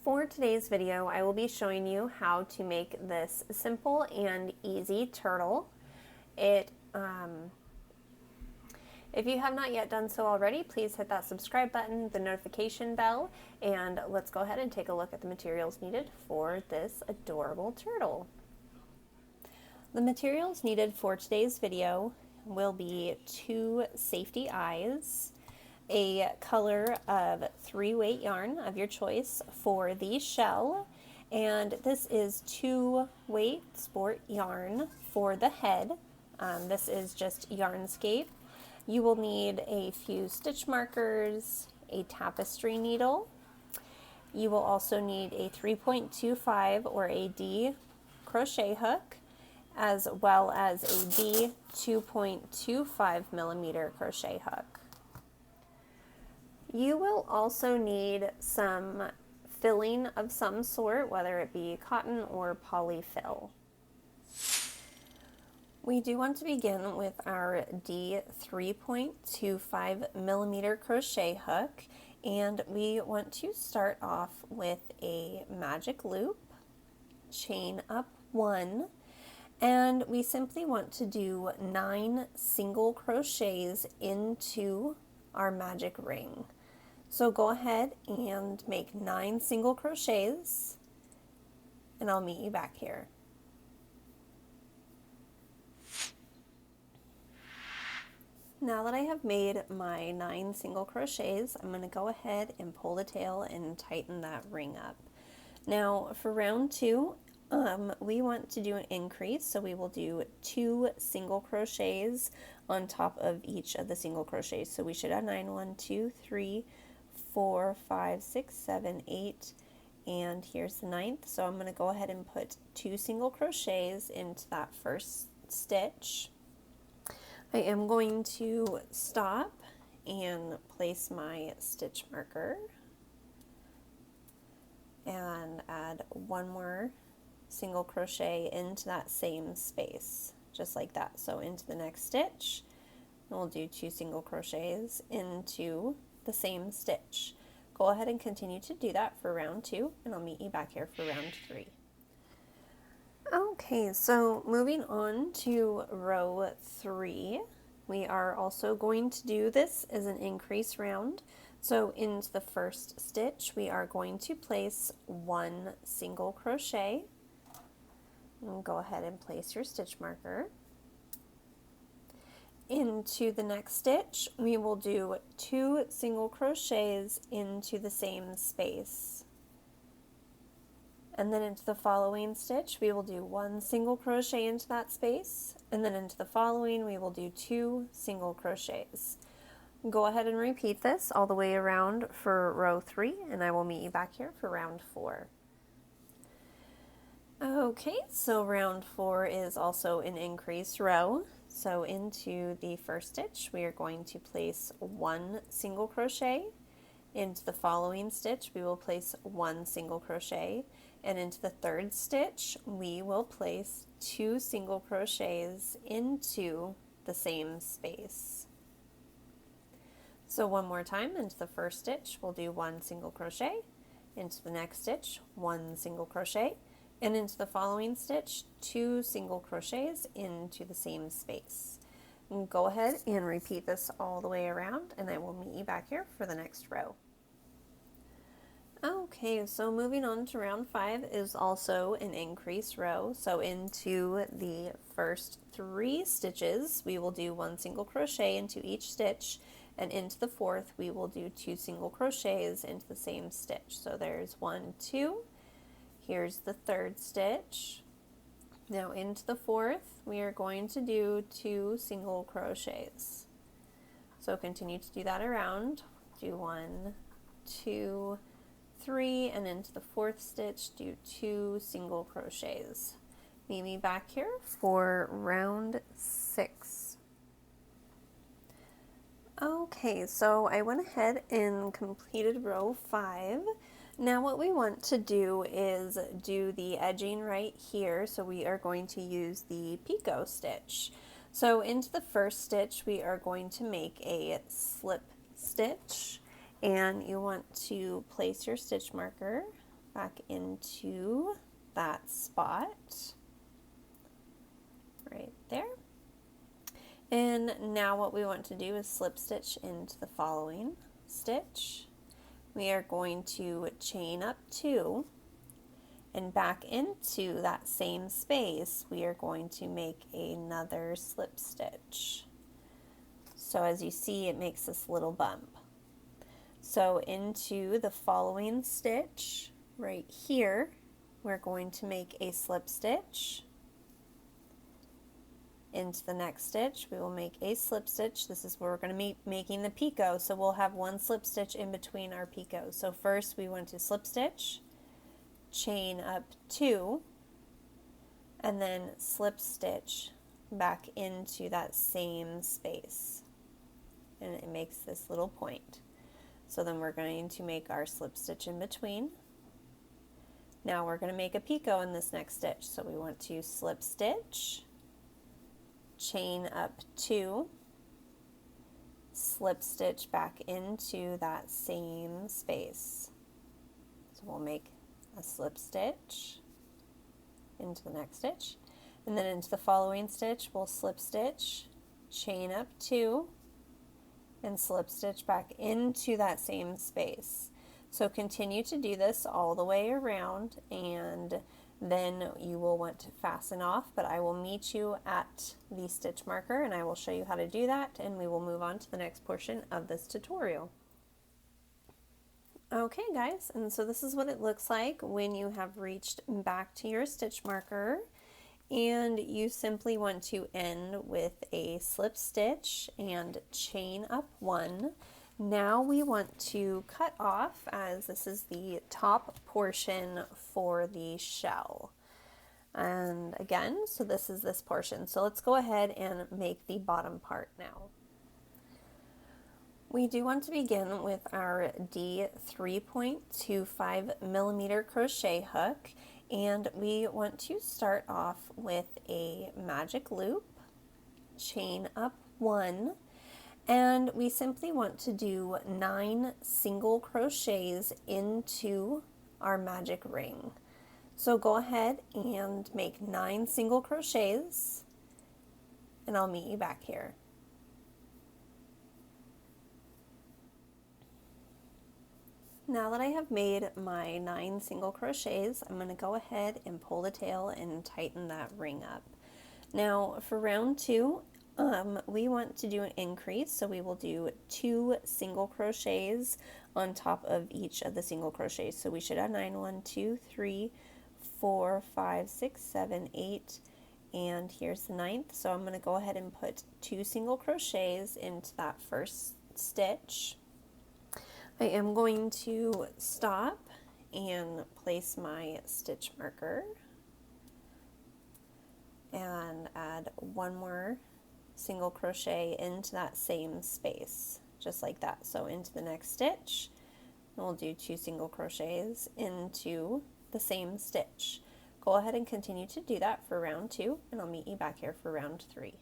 For today's video, I will be showing you how to make this simple and easy turtle. If you have not yet done so already, please hit that subscribe button, the notification bell, and let's go ahead and take a look at the materials needed for this adorable turtle. The materials needed for today's video will be 2 safety eyes, a color of 3-weight yarn of your choice for the shell, and this is 2-weight sport yarn for the head. This is just Yarnscape. You will need a few stitch markers, a tapestry needle. You will also need a 3.25 or a D crochet hook, as well as a D 2.25 millimeter crochet hook. You will also need some filling of some sort, whether it be cotton or polyfill. We do want to begin with our D 3.25 millimeter crochet hook, and we want to start off with a magic loop, chain up 1, and we simply want to do 9 single crochets into our magic ring. So go ahead and make 9 single crochets, and I'll meet you back here. Now that I have made my 9 single crochets, I'm going to go ahead and pull the tail and tighten that ring up. Now for round 2, we want to do an increase, so we will do 2 single crochets on top of each of the single crochets. So we should have 9, 1, 2, 3, 4, 5, 6, 7, 8, and here's the 9th. So I'm going to go ahead and put 2 single crochets into that first stitch. I am going to stop and place my stitch marker and add 1 more single crochet into that same space, just like that. So into the next stitch, and we'll do 2 single crochets into the same stitch. Go ahead and continue to do that for round 2, and I'll meet you back here for round 3. Okay, so moving on to row 3, we are also going to do this as an increase round. So into the first stitch, we are going to place 1 single crochet. And go ahead and place your stitch marker. Into the next stitch, we will do 2 single crochets into the same space. And then into the following stitch, we will do 1 single crochet into that space, and then into the following, we will do 2 single crochets. Go ahead and repeat this all the way around for row 3, and I will meet you back here for round 4. Okay, so round 4 is also an increased row. So into the first stitch, we are going to place 1 single crochet. Into the following stitch, we will place 1 single crochet. And into the third stitch, we will place 2 single crochets into the same space. So one more time, into the first stitch, we'll do 1 single crochet. Into the next stitch, 1 single crochet. And into the following stitch, 2 single crochets into the same space. And go ahead and repeat this all the way around, and I will meet you back here for the next row. Okay, so moving on to round 5 is also an increase row. So into the first 3 stitches, we will do 1 single crochet into each stitch, and into the fourth, we will do 2 single crochets into the same stitch. So there's 1, 2. Here's the third stitch. Now into the fourth, we are going to do 2 single crochets. So continue to do that around. Do 1, 2, 3, and into the fourth stitch, do 2 single crochets. Meet me back here for round 6. Okay, so I went ahead and completed row 5. Now what we want to do is do the edging right here, so we are going to use the picot stitch. So into the first stitch, we are going to make a slip stitch, and you want to place your stitch marker back into that spot right there. And now what we want to do is slip stitch into the following stitch. We are going to chain up 2, and back into that same space we are going to make another slip stitch. So as you see, it makes this little bump. So into the following stitch right here, we're going to make a slip stitch. Into the next stitch, we will make a slip stitch. This is where we're going to be making the picot, so we'll have one slip stitch in between our picot. So first we want to slip stitch, chain up 2, and then slip stitch back into that same space, and it makes this little point. So then we're going to make our slip stitch in between. Now we're going to make a picot in this next stitch, so we want to slip stitch, chain up 2, slip stitch back into that same space. So we'll make a slip stitch into the next stitch, and then into the following stitch we'll slip stitch, chain up 2, and slip stitch back into that same space. So continue to do this all the way around, and then you will want to fasten off, but I will meet you at the stitch marker and I will show you how to do that, and we will move on to the next portion of this tutorial. Okay guys, and so this is what it looks like when you have reached back to your stitch marker, and you simply want to end with a slip stitch and chain up 1. Now we want to cut off, as this is the top portion for the shell. And again, so this is this portion. So let's go ahead and make the bottom part now. We do want to begin with our D 3.25 millimeter crochet hook, and we want to start off with a magic loop, chain up 1, and we simply want to do 9 single crochets into our magic ring. So go ahead and make 9 single crochets, and I'll meet you back here. Now that I have made my 9 single crochets, I'm going to go ahead and pull the tail and tighten that ring up. Now for round 2, we want to do an increase, so we will do 2 single crochets on top of each of the single crochets. So we should have 9, 1, 2, 3, 4, 5, 6, 7, 8, and here's the 9th. So I'm going to go ahead and put 2 single crochets into that first stitch. I am going to stop and place my stitch marker and add 1 more single crochet into that same space, just like that. So into the next stitch, we'll do 2 single crochets into the same stitch. Go ahead and continue to do that for round 2, and I'll meet you back here for round 3.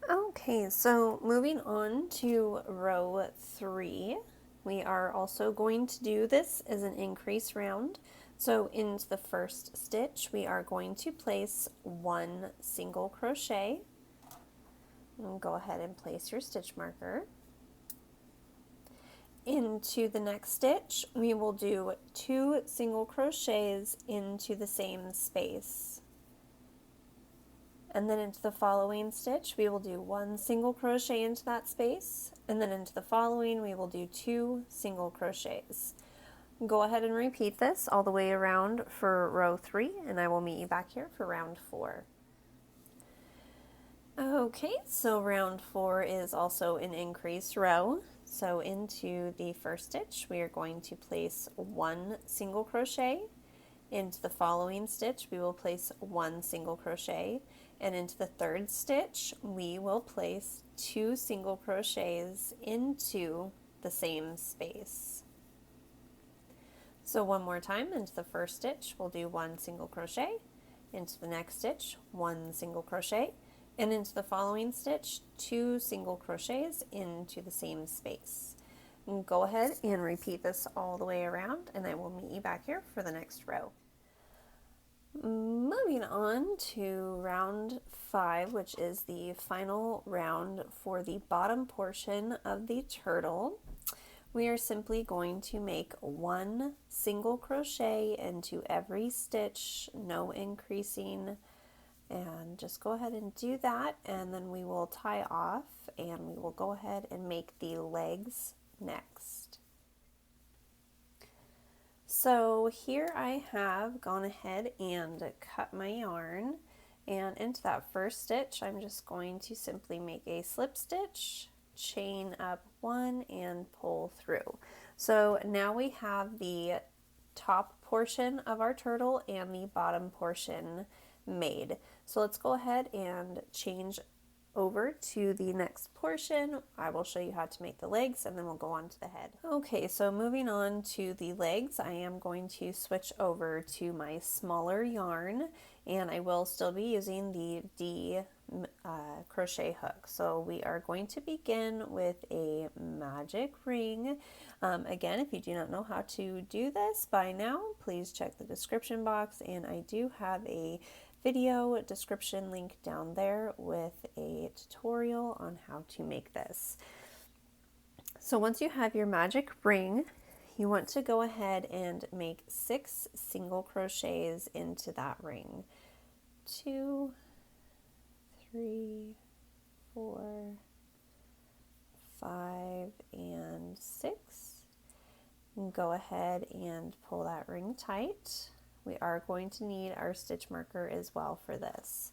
Okay, so moving on to row 3, we are also going to do this as an increase round. So into the first stitch, we are going to place 1 single crochet. And go ahead and place your stitch marker. Into the next stitch, we will do 2 single crochets into the same space. And then into the following stitch, we will do 1 single crochet into that space, and then into the following, we will do 2 single crochets. Go ahead and repeat this all the way around for row 3, and I will meet you back here for round 4. Okay, so round 4 is also an increase row. So into the first stitch, we are going to place 1 single crochet. Into the following stitch, we will place 1 single crochet, and into the third stitch, we will place 2 single crochets into the same space. So one more time, into the first stitch, we'll do 1 single crochet, into the next stitch, 1 single crochet, and into the following stitch, 2 single crochets into the same space. Go ahead and repeat this all the way around, and I will meet you back here for the next row. Moving on to round 5, which is the final round for the bottom portion of the turtle. We are simply going to make 1 single crochet into every stitch, no increasing, and just go ahead and do that, and then we will tie off and we will go ahead and make the legs next. So here I have gone ahead and cut my yarn, and into that first stitch I'm just going to simply make a slip stitch, chain up 1 and pull through. So now we have the top portion of our turtle and the bottom portion made. So let's go ahead and change over to the next portion. I will show you how to make the legs and then we'll go on to the head. Okay, so moving on to the legs, I am going to switch over to my smaller yarn, and I will still be using the D crochet hook. So we are going to begin with a magic ring. Again, if you do not know how to do this by now, please check the description box, and I do have a video description link down there with a tutorial on how to make this. So once you have your magic ring, you want to go ahead and make 6 single crochets into that ring. 2, 3, 4, 5, and 6. And go ahead and pull that ring tight. We are going to need our stitch marker as well for this.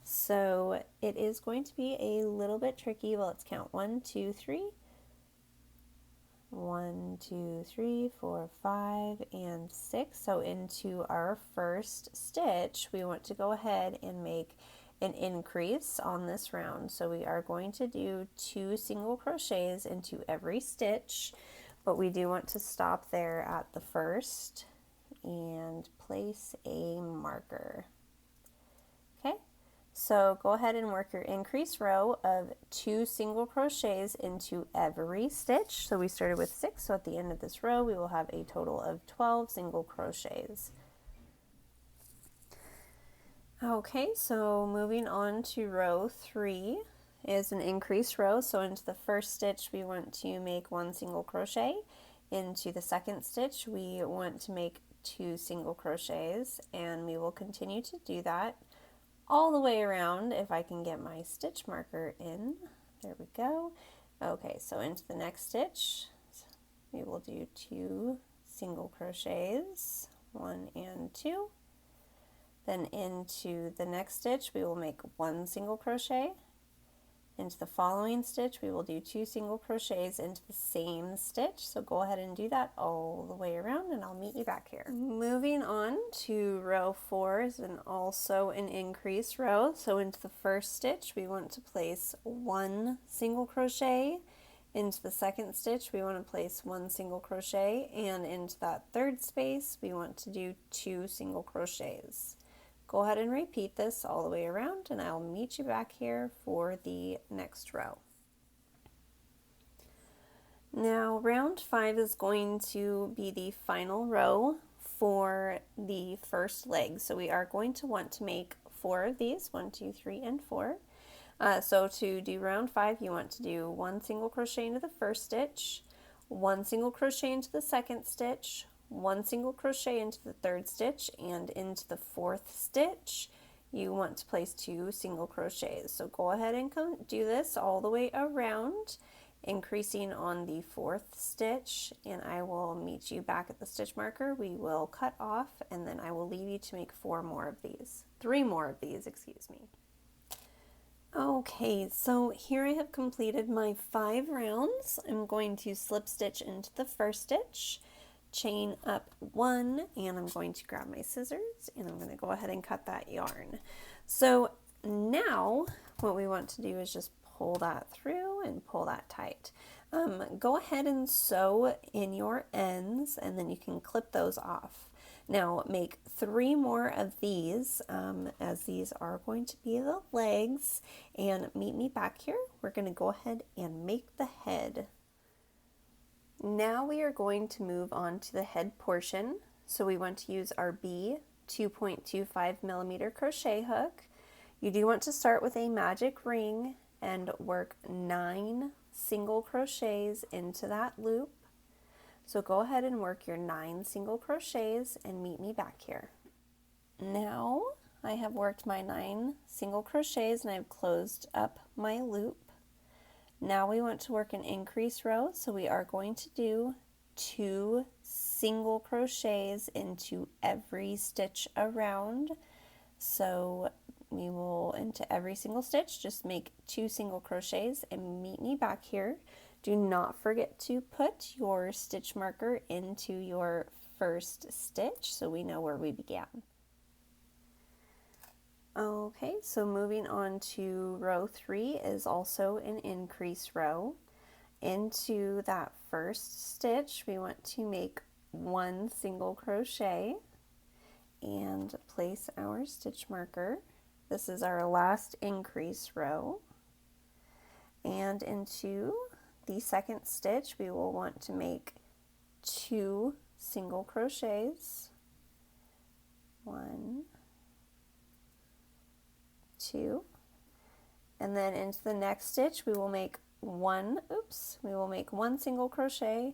So it is going to be a little bit tricky. Well, let's count 1, 2, 3. 1, 2, 3, 4, 5, and 6. So into our first stitch, we want to go ahead and make an increase on this round. So we are going to do 2 single crochets into every stitch, but we do want to stop there at the first and place a marker. Okay, so go ahead and work your increase row of 2 single crochets into every stitch. So we started with 6, so at the end of this row we will have a total of 12 single crochets. Okay, so moving on to row 3 is an increase row. So into the first stitch we want to make 1 single crochet. Into the second stitch we want to make 2 single crochets, and we will continue to do that all the way around if I can get my stitch marker in. There we go. Okay, so into the next stitch we will do 2 single crochets, 1 and 2. Then into the next stitch we will make 1 single crochet. Into the following stitch we will do 2 single crochets into the same stitch. So go ahead and do that all the way around, and I'll meet you back here. Moving on to row 4 is also an increase row. So into the first stitch we want to place 1 single crochet. Into the second stitch we want to place 1 single crochet, and into that third space we want to do 2 single crochets. Go ahead and repeat this all the way around, and I'll meet you back here for the next row. Now round 5 is going to be the final row for the first leg. So we are going to want to make 4 of these, 1, 2, 3, and 4. So to do round 5 you want to do 1 single crochet into the first stitch, 1 single crochet into the second stitch, 1 single crochet into the third stitch, and into the fourth stitch you want to place 2 single crochets. So go ahead and do this all the way around, increasing on the fourth stitch, and I will meet you back at the stitch marker. We will cut off, and then I will leave you to make 3 more of these, excuse me. Okay, so here I have completed my 5 rounds. I'm going to slip stitch into the first stitch, chain up 1, and I'm going to grab my scissors and I'm going to go ahead and cut that yarn. So now what we want to do is just pull that through and pull that tight. Go ahead and sew in your ends, and then you can clip those off. Now make 3 more of these, as these are going to be the legs, and meet me back here. We're going to go ahead and make the head. Now we are going to move on to the head portion. So we want to use our B 2.25 millimeter crochet hook. You do want to start with a magic ring and work 9 single crochets into that loop. So go ahead and work your 9 single crochets and meet me back here. Now I have worked my 9 single crochets and I've closed up my loop. Now we want to work an increase row, so we are going to do 2 single crochets into every stitch around. So we will, into every single stitch, just make 2 single crochets and meet me back here. Do not forget to put your stitch marker into your first stitch so we know where we began. Okay, so moving on to row 3 is also an increase row. Into that first stitch, we want to make 1 single crochet and place our stitch marker. This is our last increase row. And into the second stitch, we will want to make 2 single crochets. 1, 2, and then into the next stitch we will make one single crochet,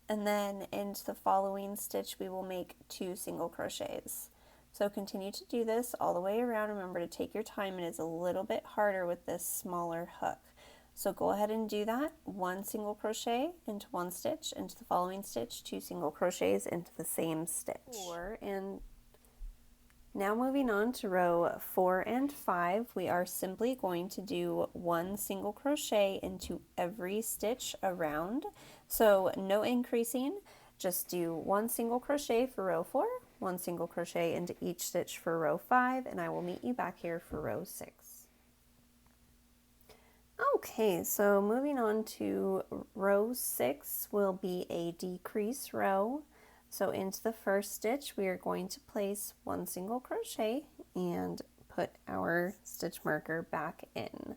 and then into the following stitch we will make 2 single crochets. So continue to do this all the way around. Remember to take your time. It is a little bit harder with this smaller hook. So go ahead and do that. 1 single crochet into one stitch, into the following stitch, 2 single crochets into the same stitch. And now moving on to row 4 and 5, we are simply going to do 1 single crochet into every stitch around. So no increasing, just do 1 single crochet for row 4, 1 single crochet into each stitch for row 5, and I will meet you back here for row 6. Okay, so moving on to row 6 will be a decrease row. So into the first stitch we are going to place 1 single crochet and put our stitch marker back in.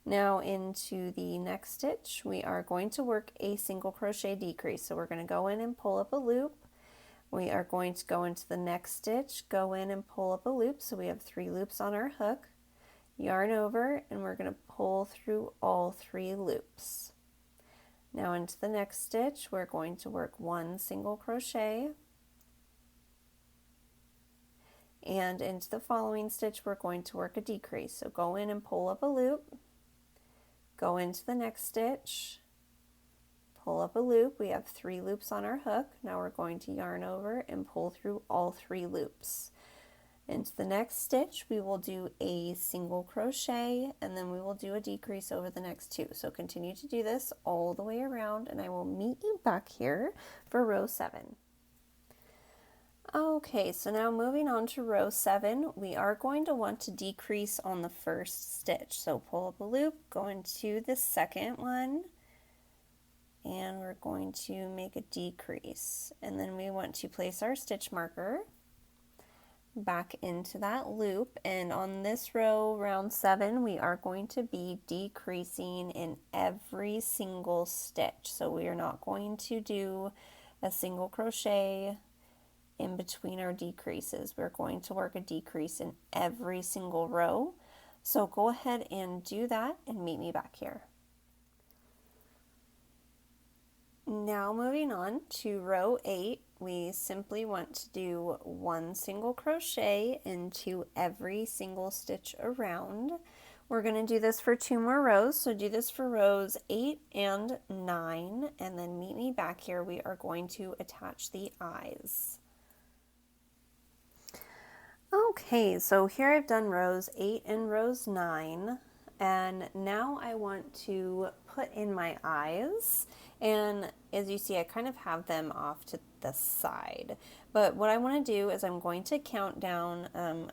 Now into the next stitch we are going to work a single crochet decrease. So we're going to go in and pull up a loop. We are going to go into the next stitch, go in and pull up a loop. So we have 3 loops on our hook, yarn over, and we're going to pull through all 3 loops. Now into the next stitch we're going to work 1 single crochet, and into the following stitch we're going to work a decrease. So go in and pull up a loop, go into the next stitch, pull up a loop. We have 3 loops on our hook. Now we're going to yarn over and pull through all 3 loops. Into the next stitch we will do a single crochet, and then we will do a decrease over the next 2. So continue to do this all the way around, and I will meet you back here for row 7. Okay, so now moving on to row 7, we are going to want to decrease on the first stitch. So pull up a loop, go into the second one, and we're going to make a decrease. And then we want to place our stitch marker back into that loop, and on this row, round 7, we are going to be decreasing in every single stitch. So we are not going to do a single crochet in between our decreases. We're going to work a decrease in every single row. So go ahead and do that and meet me back here. Now moving on to row 8, we simply want to do 1 single crochet into every single stitch around. We're going to do this for 2 more rows, so do this for rows 8 and 9, and then meet me back here. We are going to attach the eyes. Okay, so here I've done rows 8 and rows 9, and now I want to put in my eyes. And as you see, I kind of have them off to the side. But what I want to do is I'm going to count down.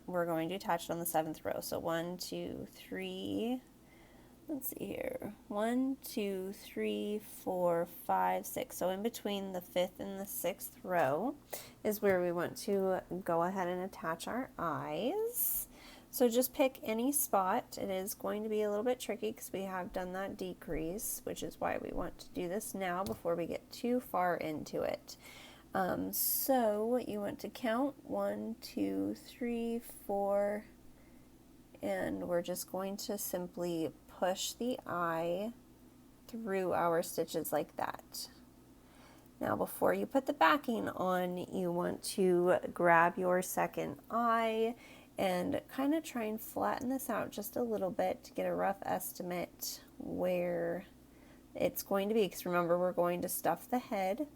We're going to attach it on the 7th row. So 1, 2, 3. Let's see here. 1, 2, 3, 4, 5, 6. So in between the 5th and the 6th row is where we want to go ahead and attach our eyes. So just pick any spot. It is going to be a little bit tricky because we have done that decrease, which is why we want to do this now before we get too far into it. So you want to count 1, 2, 3, 4, and we're just going to simply push the eye through our stitches like that. Now before you put the backing on, you want to grab your second eye and kind of try and flatten this out just a little bit to get a rough estimate where it's going to be, because remember we're going to stuff the head.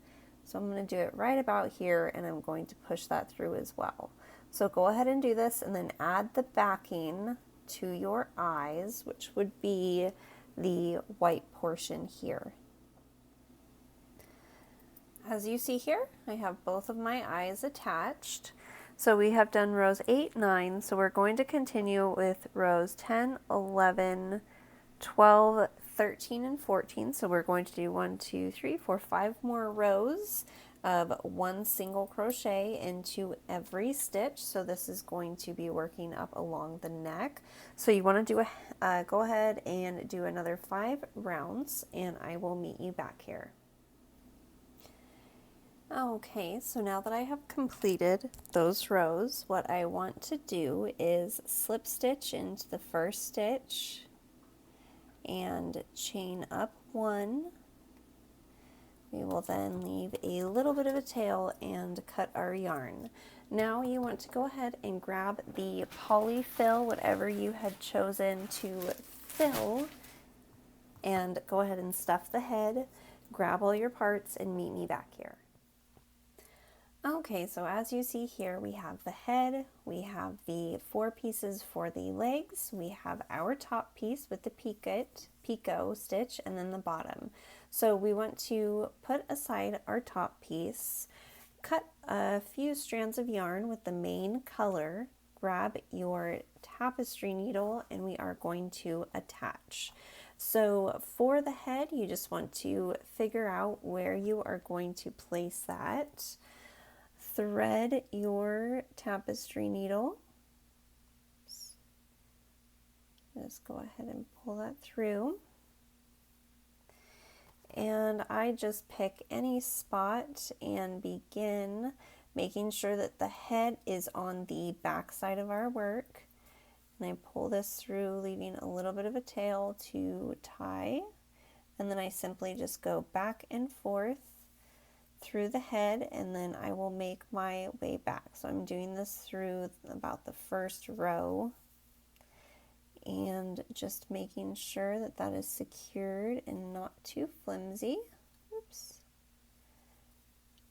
So I'm going to do it right about here, and I'm going to push that through as well. So go ahead and do this, and then add the backing to your eyes, which would be the white portion here. As you see here, I have both of my eyes attached. So we have done rows 8, 9, so we're going to continue with rows 10, 11, 12, 13, and 14. So we're going to do 1, 2, 3, 4, 5 more rows of one single crochet into every stitch. So this is going to be working up along the neck. So you want to do go ahead and do another 5 rounds, and I will meet you back here. Okay, so now that I have completed those rows, what I want to do is slip stitch into the first stitch and chain up 1. We will then leave a little bit of a tail and cut our yarn. Now you want to go ahead and grab the polyfill, whatever you had chosen to fill, and go ahead and stuff the head, grab all your parts, and meet me back here. Okay, so as you see here, we have the head, we have the 4 pieces for the legs, we have our top piece with the picot stitch, and then the bottom. So we want to put aside our top piece, cut a few strands of yarn with the main color, grab your tapestry needle, and we are going to attach. So for the head, you just want to figure out where you are going to place that. Thread your tapestry needle. Just go ahead and pull that through. And I just pick any spot and begin making sure that the head is on the back side of our work. And I pull this through, leaving a little bit of a tail to tie. And then I simply just go back and forth through the head, and then I will make my way back. So I'm doing this through about the first row and just making sure that that is secured and not too flimsy. Oops.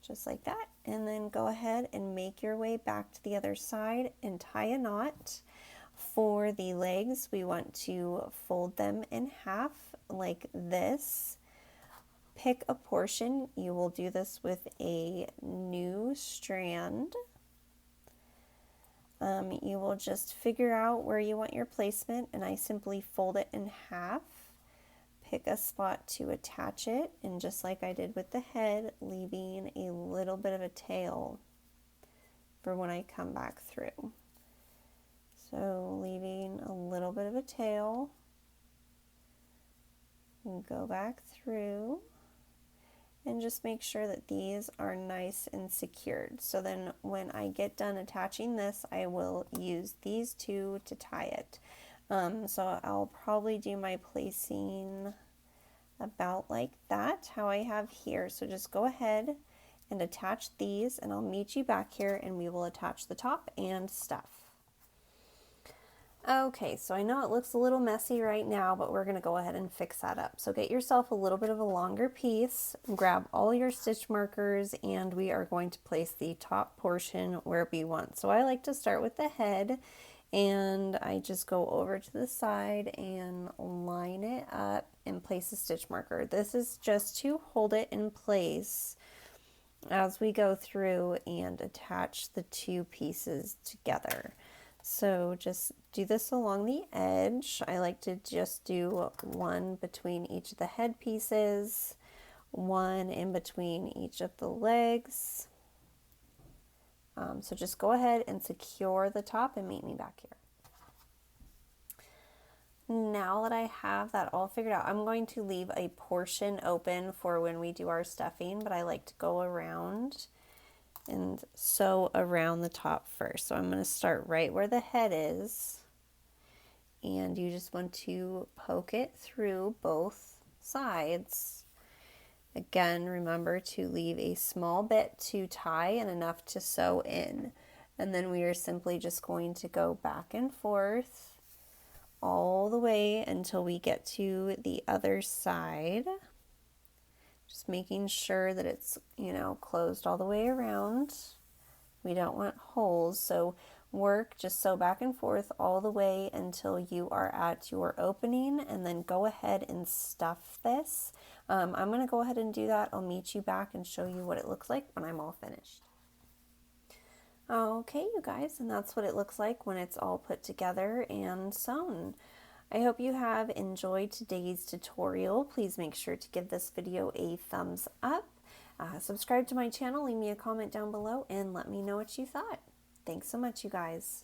Just like that. And then go ahead and make your way back to the other side and tie a knot. For the legs, we want to fold them in half like this. Pick a portion. You will do this with a new strand. You will just figure out where you want your placement, and I simply fold it in half. Pick a spot to attach it, and just like I did with the head, leaving a little bit of a tail for when I come back through. So leaving a little bit of a tail, and go back through. And just make sure that these are nice and secured. So then when I get done attaching this, I will use these two to tie it. So I'll probably do my placing about like that, how I have here. So just go ahead and attach these, and I'll meet you back here and we will attach the top and stuff. Okay, so I know it looks a little messy right now, but we're going to go ahead and fix that up. So get yourself a little bit of a longer piece, grab all your stitch markers, and we are going to place the top portion where we want. So I like to start with the head, and I just go over to the side and line it up and place a stitch marker. This is just to hold it in place as we go through and attach the two pieces together. So just do this along the edge. I like to just do one between each of the head pieces, one in between each of the legs. So just go ahead and secure the top and meet me back here. Now that I have that all figured out, I'm going to leave a portion open for when we do our stuffing, but I like to go around and sew around the top first. So I'm going to start right where the head is, and you just want to poke it through both sides. Again, remember to leave a small bit to tie and enough to sew in. And then we are simply just going to go back and forth all the way until we get to the other side. Just making sure that it's, closed all the way around. We don't want holes, so just sew back and forth all the way until you are at your opening, and then go ahead and stuff this. I'm going to go ahead and do that. I'll meet you back and show you what it looks like when I'm all finished. Okay, you guys, and that's what it looks like when it's all put together and sewn. I hope you have enjoyed today's tutorial. Please make sure to give this video a thumbs up. Subscribe to my channel, leave me a comment down below, and let me know what you thought. Thanks so much, you guys.